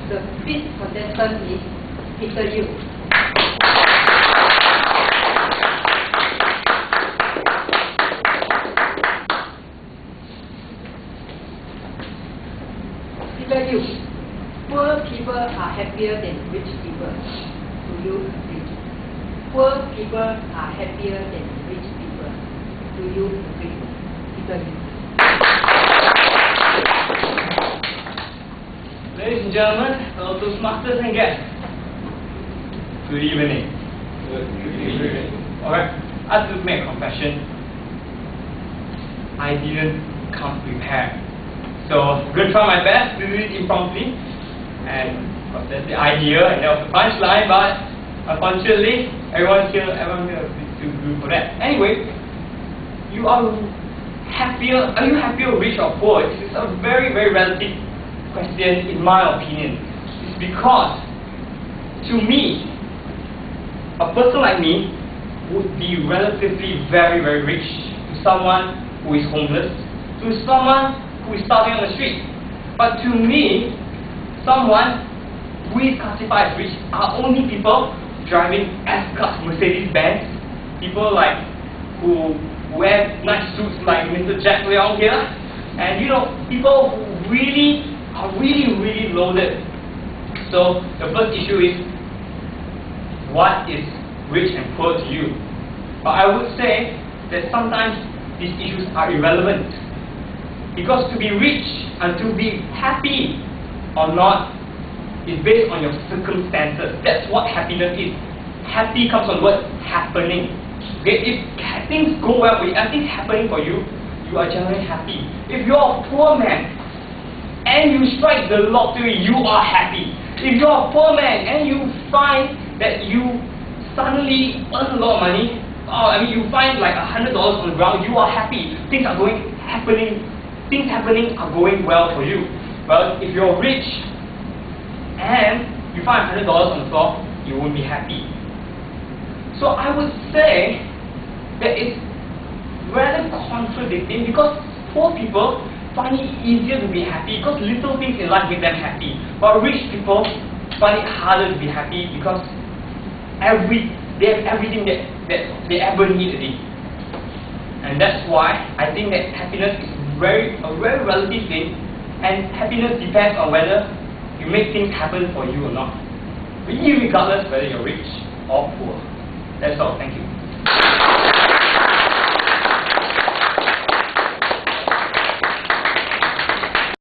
The fifth contestant is Peter Yu. Peter Yu, poor people are happier than rich people. Do you agree? Poor people are happier than rich people. Do you agree? Peter Yu. Ladies and gentlemen, fellow Toastmasters and guests, good evening. Good evening. Alright, I have to make a confession. I didn't come prepared. So I'm going to try my best to do it impromptu. And of course, that's the idea and that was the punchline, but unfortunately, everyone here is too good for that. Anyway, are you happier, rich or poor? This is a very, very relative question in my opinion. It's because to me, a person like me would be relatively very, very rich to someone who is homeless, to someone who is starving on the street. But to me, someone who is classified as rich are only people driving S-Class Mercedes-Benz, people like who wear nice suits like Mr. Jack Leong here, and people who are really loaded. So the first issue is, what is rich and poor to you? But I would say that sometimes these issues are irrelevant, because to be rich and to be happy or not is based on your circumstances. That's what happiness is. Happy comes from the word happening. Okay? If things go well for you, everything's happening for you, you are generally happy. If you're a poor man and you strike the lottery, you are happy. If you're a poor man and you find that you suddenly earn a lot of money, you find like $100 on the ground, you are happy. Things are happening are going well for you. But if you're rich and you find $100 on the floor, you won't be happy. So I would say that it's rather contradicting, because poor people find it easier to be happy because little things in life make them happy. But rich people find it harder to be happy because they have everything that they ever need. And that's why I think that happiness is a very relative thing, and happiness depends on whether you make things happen for you or not. Regardless whether you're rich or poor. That's all. Thank you.